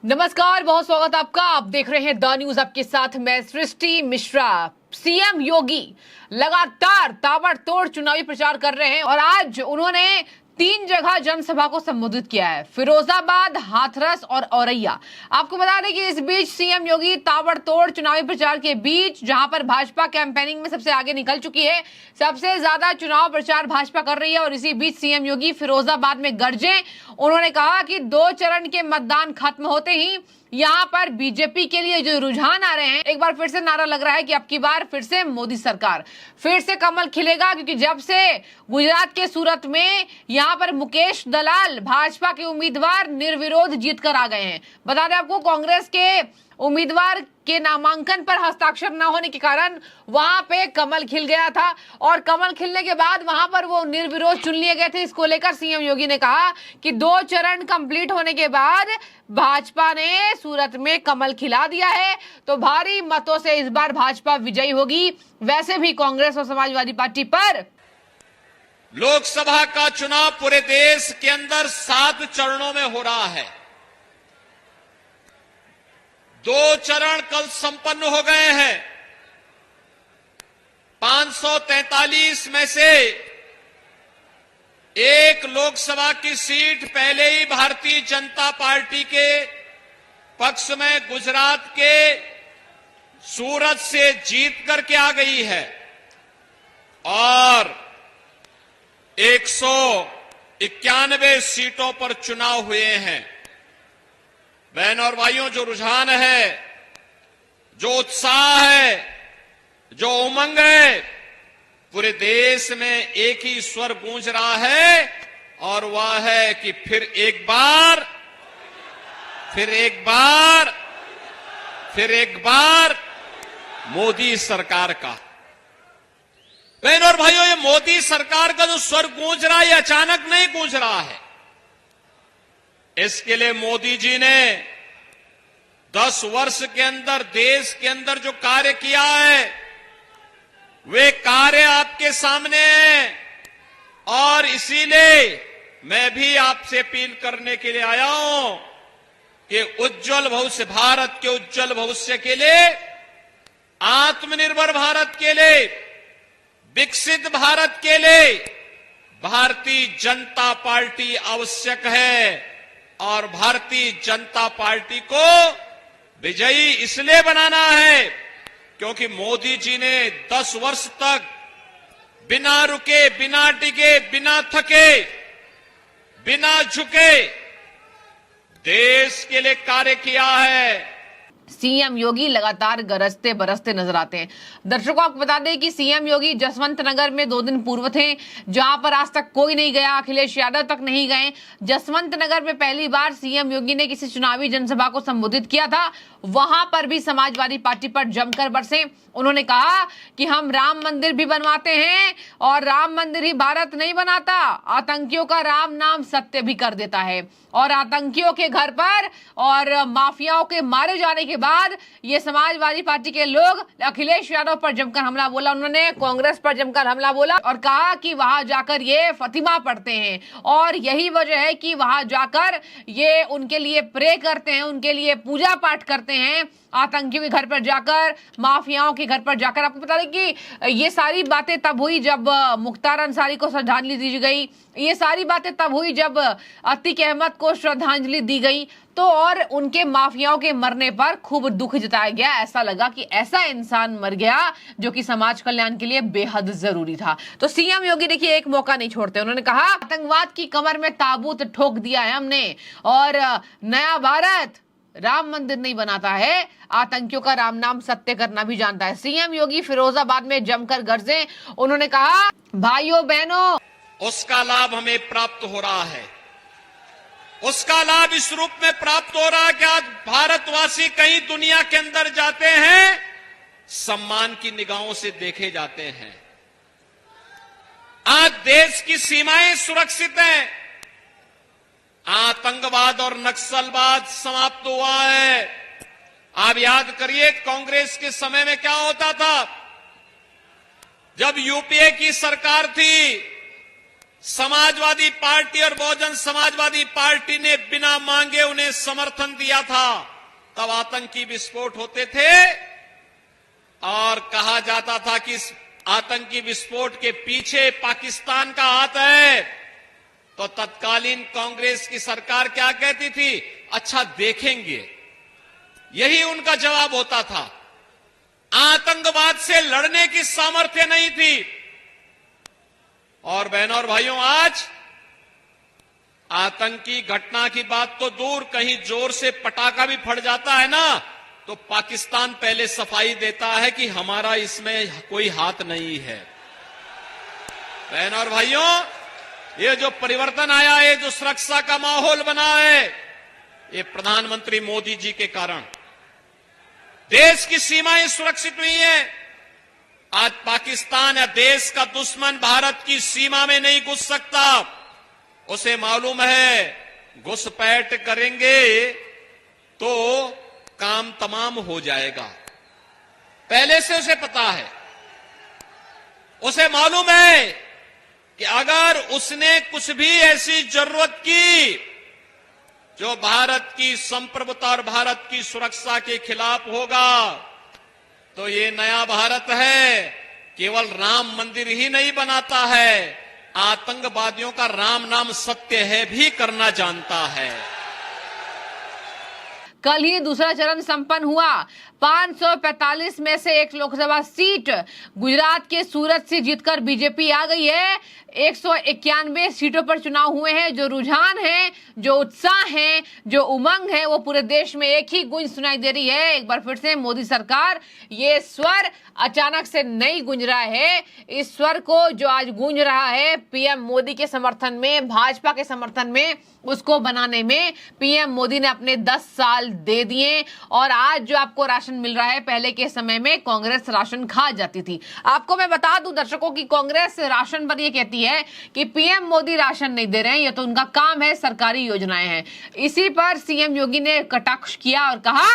नमस्कार, बहुत स्वागत आपका। आप देख रहे हैं द न्यूज, आपके साथ मैं सृष्टि मिश्रा। सीएम योगी लगातार ताबड़तोड़ चुनावी प्रचार कर रहे हैं और आज उन्होंने 3 जगह जनसभा को संबोधित किया है, फिरोजाबाद, हाथरस और औरैया। आपको बता दें कि इस बीच सीएम योगी ताबड़तोड़ चुनावी प्रचार के बीच, जहां पर भाजपा कैंपेनिंग में सबसे आगे निकल चुकी है, सबसे ज्यादा चुनाव प्रचार भाजपा कर रही है और इसी बीच सीएम योगी फिरोजाबाद में गरजे। उन्होंने कहा कि 2 चरण के मतदान खत्म होते ही यहाँ पर बीजेपी के लिए जो रुझान आ रहे हैं, एक बार फिर से नारा लग रहा है कि अब की बार फिर से मोदी सरकार, फिर से कमल खिलेगा। क्योंकि जब से गुजरात के सूरत में यहाँ पर मुकेश दलाल भाजपा के उम्मीदवार निर्विरोध जीत कर आ गए हैं। बता दें आपको, कांग्रेस के उम्मीदवार के नामांकन पर हस्ताक्षर न होने के कारण वहां पे कमल खिल गया था और कमल खिलने के बाद वहां पर वो निर्विरोध चुन लिए गए थे। इसको लेकर सीएम योगी ने कहा कि 2 चरण कंप्लीट होने के बाद भाजपा ने सूरत में कमल खिला दिया है, तो भारी मतों से इस बार भाजपा विजयी होगी। वैसे भी कांग्रेस और समाजवादी पार्टी पर लोकसभा का चुनाव पूरे देश के अंदर 7 चरणों में हो रहा है। 2 चरण कल संपन्न हो गए हैं। 543 में से एक लोकसभा की सीट पहले ही भारतीय जनता पार्टी के पक्ष में गुजरात के सूरत से जीत करके आ गई है और 191 सीटों पर चुनाव हुए हैं। बहन और भाइयों, जो रुझान है, जो उत्साह है, जो उमंग है, पूरे देश में एक ही स्वर गूंज रहा है और वह है कि फिर एक बार मोदी सरकार का। बहन और भाइयों, ये मोदी सरकार का जो स्वर गूंज रहा है, ये अचानक नहीं गूंज रहा है। इसके लिए मोदी जी ने 10 वर्ष के अंदर देश के अंदर जो कार्य किया है, वे कार्य आपके सामने हैं और इसीलिए मैं भी आपसे अपील करने के लिए आया हूं कि उज्जवल भविष्य, भारत के उज्जवल भविष्य के लिए, आत्मनिर्भर भारत के लिए, विकसित भारत के लिए भारतीय जनता पार्टी आवश्यक है और भारतीय जनता पार्टी को विजयी इसलिए बनाना है क्योंकि मोदी जी ने 10 वर्ष तक बिना रुके, बिना टिके, बिना थके, बिना झुके देश के लिए कार्य किया है। सीएम योगी लगातार गरजते बरसते नजर आते हैं। दर्शकों, आपको बता दें कि सीएम योगी जसवंत नगर में 2 दिन पूर्व थे, जहां पर आज तक कोई नहीं गया, अखिलेश यादव तक नहीं गए। जसवंत नगर में पहली बार सीएम योगी ने किसी चुनावी जनसभा को संबोधित किया था। वहां पर भी समाजवादी पार्टी पर जमकर बरसे। उन्होंने कहा कि हम राम मंदिर भी बनवाते हैं और राम मंदिर ही भारत नहीं बनाता, आतंकियों का राम नाम सत्य भी कर देता है। और आतंकियों के घर पर और माफियाओं के मारे जाने के बाद ये समाजवादी पार्टी के लोग अखिलेश यादव पर जमकर हमला बोला, उन्होंने कांग्रेस पर जमकर हमला बोला और कहा कि वहां जाकर ये फतिमा पढ़ते हैं और यही वजह है कि वहां जाकर ये उनके लिए प्रे करते हैं, उनके लिए पूजा पाठ करते हैं, आतंकियों के घर पर जाकर, माफियाओं के घर पर जाकर। आपको बता दें कि ये सारी बातें तब हुई जब मुख्तार अंसारी को श्रद्धांजलि दी गई, ये सारी बातें तब हुई जब अतीक अहमद को श्रद्धांजलि दी गई, तो और उनके माफियाओं के मरने पर खूब दुख जताया गया। ऐसा लगा कि ऐसा इंसान मर गया जो कि समाज कल्याण के लिए बेहद जरूरी था। तो सीएम योगी देखिए एक मौका नहीं छोड़ते। उन्होंने कहा आतंकवाद की कमर में ताबूत ठोक दिया है हमने और नया भारत राम मंदिर नहीं बनाता है, आतंकियों का राम नाम सत्य करना भी जानता है। सीएम योगी फिरोजाबाद में जमकर गरजे। उन्होंने कहा भाइयों बहनों, उसका लाभ हमें प्राप्त हो रहा है। उसका लाभ इस रूप में प्राप्त हो रहा है कि आज भारतवासी कहीं दुनिया के अंदर जाते हैं, सम्मान की निगाहों से देखे जाते हैं। आज देश की सीमाएं सुरक्षित हैं, आतंकवाद और नक्सलवाद समाप्त हुआ है। आप याद करिए कांग्रेस के समय में क्या होता था। जब यूपीए की सरकार थी समाजवादी पार्टी और बहुजन समाजवादी पार्टी ने बिना मांगे उन्हें समर्थन दिया था, तब आतंकी विस्फोट होते थे और कहा जाता था कि इस आतंकी विस्फोट के पीछे पाकिस्तान का हाथ है। तो तत्कालीन कांग्रेस की सरकार क्या कहती थी? अच्छा देखेंगे। यही उनका जवाब होता था। आतंकवाद से लड़ने की सामर्थ्य नहीं थी। और बहनों और भाइयों, आज आतंकी घटना की बात तो दूर, कहीं जोर से पटाखा भी फट जाता है ना, तो पाकिस्तान पहले सफाई देता है कि हमारा इसमें कोई हाथ नहीं है। बहनों और भाइयों, ये जो परिवर्तन आया है, जो सुरक्षा का माहौल बना है, ये प्रधानमंत्री मोदी जी के कारण। देश की सीमाएं सुरक्षित हुई हैं। आज पाकिस्तान या देश का दुश्मन भारत की सीमा में नहीं घुस सकता। उसे मालूम है घुसपैठ करेंगे तो काम तमाम हो जाएगा। पहले से उसे पता है। उसे मालूम है कि अगर उसने कुछ भी ऐसी जरूरत की जो भारत की संप्रभुता और भारत की सुरक्षा के खिलाफ होगा, तो ये नया भारत है केवल राम मंदिर ही नहीं बनाता है, आतंकवादियों का राम नाम सत्य है भी करना जानता है। कल ही दूसरा चरण संपन्न हुआ। 545 में से एक लोकसभा सीट गुजरात के सूरत से जीतकर बीजेपी आ गई है। 191 सीटों पर चुनाव हुए हैं। जो रुझान है, जो उत्साह है, जो उमंग है, वो पूरे देश में एक ही गूंज सुनाई दे रही है। एक बार फिर से मोदी सरकार, ये स्वर अचानक से नहीं गूंज रहा है। इस स्वर को जो आज गूंज रहा है पीएम मोदी के समर्थन में, भाजपा के समर्थन में, उसको बनाने में पीएम मोदी ने अपने 10 साल दे दिए। और आज जो आपको राशन मिल रहा है, पहले के समय में कांग्रेस राशन खा जाती थी। आपको मैं बता दूं दर्शकों की कांग्रेस राशन पर ये कहती है कि पीएम मोदी राशन नहीं दे रहे हैं, ये तो उनका काम है, सरकारी योजनाएं हैं। इसी पर सीएम योगी ने कटाक्ष किया और कहा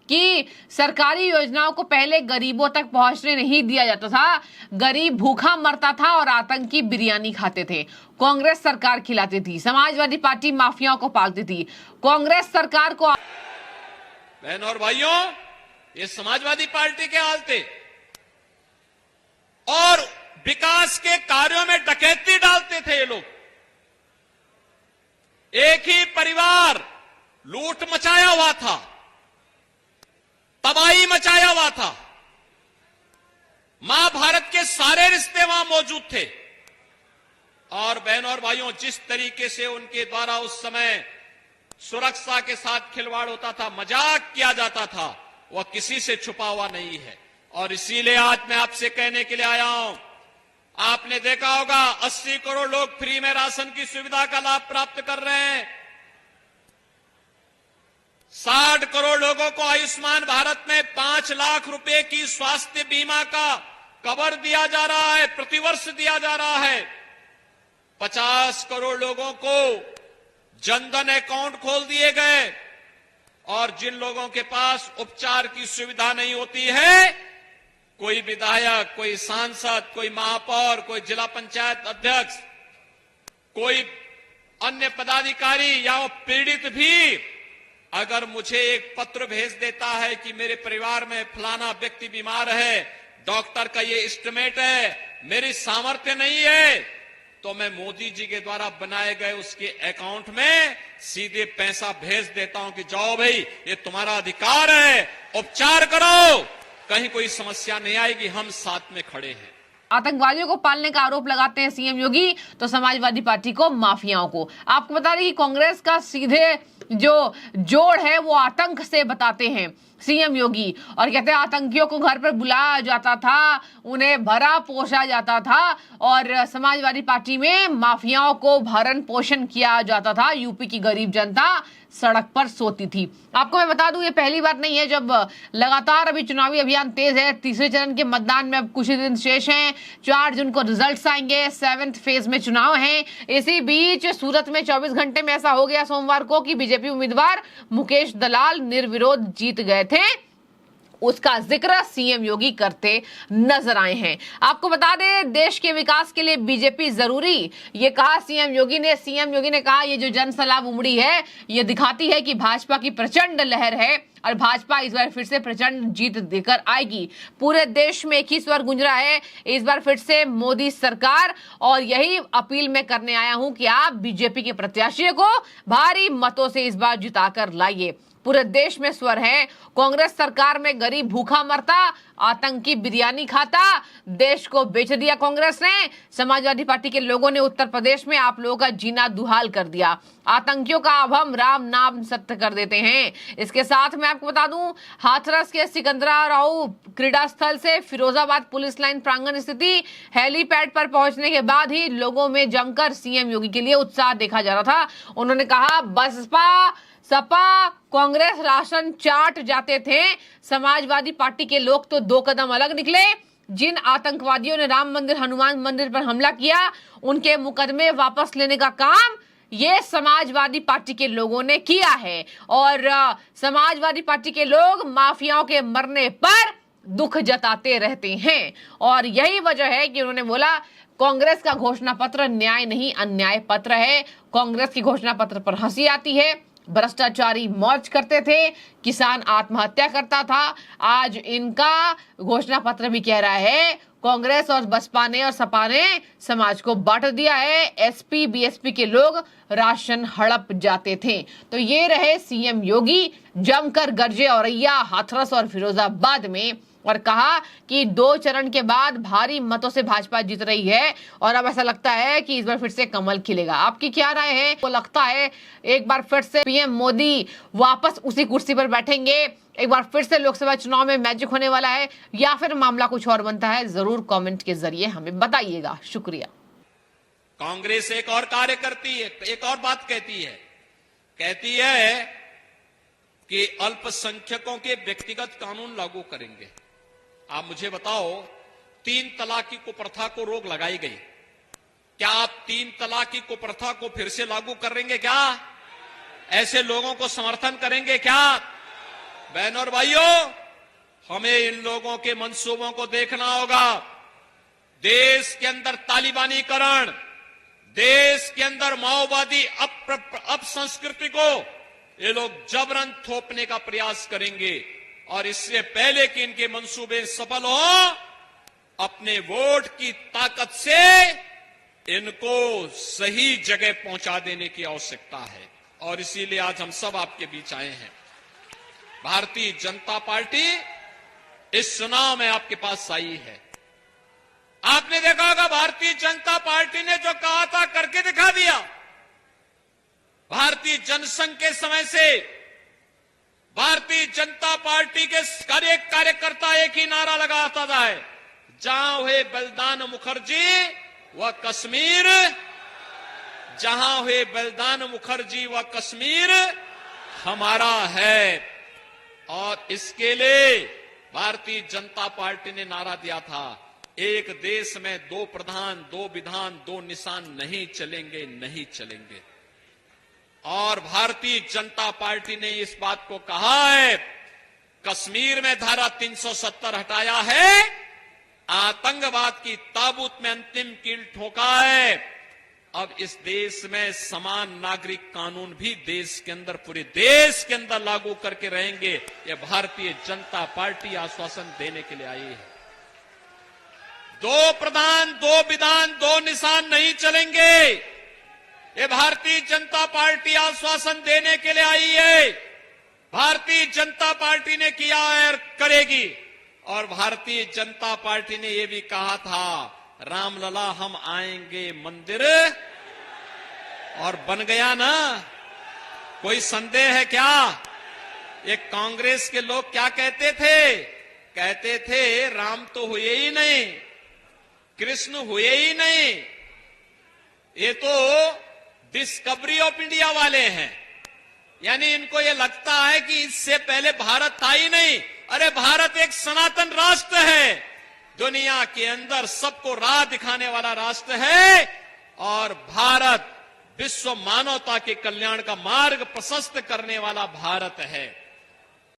कि सरकारी योजनाओं को पहले गरीबों तक पहुंचने नहीं दिया जाता था, गरीब भूखा मरता था और आतंकी बिरयानी खाते थे। कांग्रेस सरकार खिलाती थी, समाजवादी पार्टी माफियाओं को पालती थी। कांग्रेस सरकार को, बहनों और भाइयों, ये समाजवादी पार्टी के हाल थे और विकास के कार्यों में डकैती डालते थे ये लोग। एक ही परिवार लूट मचाया हुआ था, तबाही मचाया हुआ था। महाभारत के सारे रिश्ते वहां मौजूद थे। और बहनों और भाइयों, जिस तरीके से उनके द्वारा उस समय सुरक्षा के साथ खिलवाड़ होता था, मजाक किया जाता था, वह किसी से छुपा हुआ नहीं है। और इसीलिए आज मैं आपसे कहने के लिए आया हूं, आपने देखा होगा 80 करोड़ लोग फ्री में राशन की सुविधा का लाभ प्राप्त कर रहे हैं। 60 करोड़ लोगों को आयुष्मान भारत में 5 लाख रुपए की स्वास्थ्य बीमा का कवर दिया जा रहा है, प्रतिवर्ष दिया जा रहा है। 50 करोड़ लोगों को जनधन अकाउंट खोल दिए गए। और जिन लोगों के पास उपचार की सुविधा नहीं होती है, कोई विधायक, कोई सांसद, कोई महापौर, कोई जिला पंचायत अध्यक्ष, कोई अन्य पदाधिकारी या वो पीड़ित भी अगर मुझे एक पत्र भेज देता है कि मेरे परिवार में फलाना व्यक्ति बीमार है, डॉक्टर का ये एस्टिमेट है, मेरी सामर्थ्य नहीं है, तो मैं मोदी जी के द्वारा बनाए गए उसके अकाउंट में सीधे पैसा भेज देता हूं कि जाओ भाई, ये तुम्हारा अधिकार है, उपचार करो, कहीं कोई समस्या नहीं आएगी, हम साथ में खड़े हैं। आतंकवादियों को पालने का आरोप लगाते हैं सीएम योगी, तो समाजवादी पार्टी को माफियाओं को। आपको बता दें कि कांग्रेस का सीधे जो जोड़ है वो आतंक से बताते हैं सीएम योगी, और कहते हैं आतंकियों को घर पर बुलाया जाता था, उन्हें भरा पोषा जाता था, और समाजवादी पार्टी में माफियाओं को भरण पोषण किया जाता था। यूपी की गरीब जनता सड़क पर सोती थी। आपको मैं बता दूं, ये पहली बार नहीं है जब लगातार अभी चुनावी अभियान तेज है। तीसरे चरण के मतदान में अब कुछ ही दिन शेष हैं। 4 जून को रिजल्ट्स आएंगे, 7th फेज में चुनाव हैं। इसी बीच सूरत में 24 घंटे में ऐसा हो गया सोमवार को कि बीजेपी उम्मीदवार मुकेश दलाल निर्विरोध जीत गए थे। उसका जिक्र सीएम योगी करते नजर आए हैं। आपको बता दें, देश के विकास के लिए बीजेपी जरूरी, ये कहा सीएम योगी ने। सीएम योगी ने कहा ये जो जनसलाब उमड़ी है ये दिखाती है कि भाजपा की प्रचंड लहर है और भाजपा इस बार फिर से प्रचंड जीत देकर आएगी। पूरे देश में एक ही स्वर गूंज रहा है, इस बार फिर से मोदी सरकार, और यही अपील मैं करने आया हूं कि आप बीजेपी के प्रत्याशी को भारी मतों से इस बार जिताकर लाइए। पूरे देश में स्वर है, कांग्रेस सरकार में गरीब भूखा मरता, आतंकी बिरयानी खाता, देश को बेच दिया कांग्रेस ने। समाजवादी पार्टी के लोगों ने उत्तर प्रदेश में आप लोगों का जीना दुहाल कर दिया। आतंकियों का अब हम राम नाम सत्य कर देते हैं। इसके साथ मैं आपको बता दूं, हाथरस के सिकंदराव क्रीड़ा स्थल से फिरोजाबाद पुलिस लाइन प्रांगण स्थिति हेलीपैड पर पहुंचने के बाद ही लोगों में जमकर सीएम योगी के लिए उत्साह देखा जा रहा था। उन्होंने कहा बसपा सपा कांग्रेस राशन चाट जाते थे, समाजवादी पार्टी के लोग तो 2 कदम अलग निकले। जिन आतंकवादियों ने राम मंदिर हनुमान मंदिर पर हमला किया उनके मुकदमे वापस लेने का काम ये समाजवादी पार्टी के लोगों ने किया है। और समाजवादी पार्टी के लोग माफियाओं के मरने पर दुख जताते रहते हैं, और यही वजह है कि उन्होंने बोला कांग्रेस का घोषणा पत्र न्याय नहीं अन्याय पत्र है। कांग्रेस की घोषणा पत्र पर हंसी आती है, भ्रष्टाचारी मौज करते थे, किसान आत्महत्या करता था। आज इनका घोषणा पत्र भी कह रहा है कांग्रेस और बसपा ने और सपा ने समाज को बांट दिया है, एसपी बीएसपी के लोग राशन हड़प जाते थे। तो ये रहे सीएम योगी, जमकर गरजे औरैया हाथरस और फिरोजाबाद में, और कहा कि 2 चरण के बाद भारी मतों से भाजपा जीत रही है और अब ऐसा लगता है कि इस बार फिर से कमल खिलेगा। आपकी क्या राय है? वो लगता है एक बार फिर से पीएम मोदी वापस उसी कुर्सी पर बैठेंगे, एक बार फिर से लोकसभा चुनाव में मैजिक होने वाला है, या फिर मामला कुछ और बनता है? जरूर कमेंट के जरिए हमें बताइएगा। शुक्रिया। कांग्रेस एक और कार्य करती है, एक और बात कहती है कि अल्पसंख्यकों के व्यक्तिगत कानून लागू करेंगे। आप मुझे बताओ, 3 तलाक की कुप्रथा को रोक लगाई गई, क्या आप 3 तलाक की कुप्रथा को फिर से लागू करेंगे? क्या ऐसे लोगों को समर्थन करेंगे? क्या बहनों और भाइयों, हमें इन लोगों के मंसूबों को देखना होगा। देश के अंदर तालिबानीकरण, देश के अंदर माओवादी अपसंस्कृति को ये लोग जबरन थोपने का प्रयास करेंगे, और इससे पहले कि इनके मंसूबे सफल हो, अपने वोट की ताकत से इनको सही जगह पहुंचा देने की आवश्यकता है। और इसीलिए आज हम सब आपके बीच आए हैं। भारतीय जनता पार्टी इस चुनाव में आपके पास आई है। आपने देखा होगा, भारतीय जनता पार्टी ने जो कहा था करके दिखा दिया। भारतीय जनसंघ के समय से भारतीय जनता पार्टी के कार्यकर्ता एक ही नारा लगाता था, जहां हुए बलिदान मुखर्जी व कश्मीर, जहां हुए बलिदान मुखर्जी व कश्मीर हमारा है। और इसके लिए भारतीय जनता पार्टी ने नारा दिया था, एक देश में 2 प्रधान 2 विधान 2 निशान नहीं चलेंगे, नहीं चलेंगे। और भारतीय जनता पार्टी ने इस बात को कहा है, कश्मीर में धारा 370 हटाया है, आतंकवाद की ताबूत में अंतिम कील ठोका है। अब इस देश में समान नागरिक कानून भी देश के अंदर, पूरे देश के अंदर लागू करके रहेंगे। ये भारतीय जनता पार्टी आश्वासन देने के लिए आई है। 2 प्रधान 2 विधान 2 निशान नहीं चलेंगे, ये भारतीय जनता पार्टी आश्वासन देने के लिए आई है। भारतीय जनता पार्टी ने किया है और करेगी। और भारतीय जनता पार्टी ने यह भी कहा था, रामलला हम आएंगे मंदिर, और बन गया ना। कोई संदेह है क्या? ये कांग्रेस के लोग क्या कहते थे राम तो हुए ही नहीं, कृष्ण हुए ही नहीं, ये तो डिस्कवरी ऑफ इंडिया वाले हैं। यानी इनको ये लगता है कि इससे पहले भारत था ही नहीं। अरे भारत एक सनातन राष्ट्र है, दुनिया के अंदर सबको राह दिखाने वाला राष्ट्र है, और भारत विश्व मानवता के कल्याण का मार्ग प्रशस्त करने वाला भारत है।